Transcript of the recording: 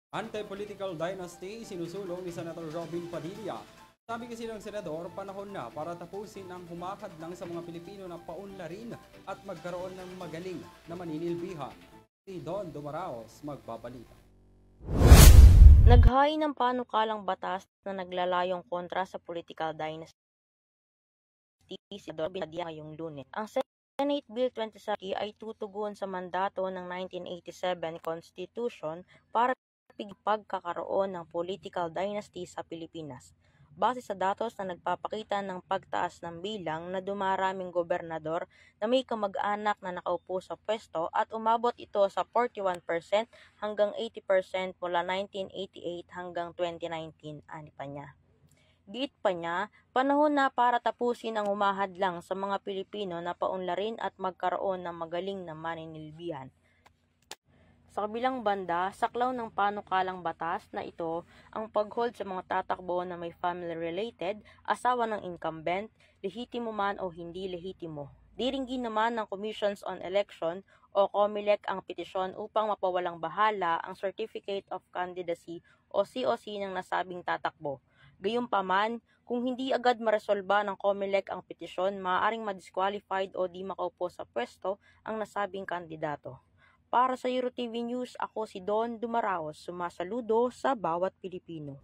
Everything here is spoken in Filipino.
Anti-political dynasty sinusulong ni Senator Robin Padilla. Sabi kasi ng senador, panahon na para tapusin ang humakadlang sa mga Pilipino na paunlarin at magkaroon ng magaling na maninilbihan. Si Don Dumaraos magbabalita. Naghain ng panukalang batas na naglalayong kontra sa political dynasty si Senador Padilla ngayong Lunes. Ang Senate Bill 2030 ay tutugon sa mandato ng 1987 Constitution para pagkakaroon ng political dynasty sa Pilipinas. Base sa datos na nagpapakita ng pagtaas ng bilang na dumaraming gobernador na may kamag-anak na nakaupo sa pwesto at umabot ito sa 41% hanggang 80% mula 1988 hanggang 2019, ani pa niya. Giit pa niya, panahon na para tapusin ang humahadlang sa mga Pilipino na paunlarin at magkaroon ng magaling na maninilbihan. Sa kabilang banda, saklaw ng panukalang batas na ito ang pag-hold sa mga tatakbo na may family-related, asawa ng incumbent, lehitimo man o hindi lehitimo. Diringgin naman ng Commissions on Election o COMELEC ang petisyon upang mapawalang bahala ang Certificate of Candidacy o COC ng nasabing tatakbo. Gayunpaman, kung hindi agad maresolba ng COMELEC ang petisyon, maaaring ma-disqualified o di makaupo sa pwesto ang nasabing kandidato. Para sa EuroTV News, ako si Don Dumaraos, sumasaludo sa bawat Pilipino.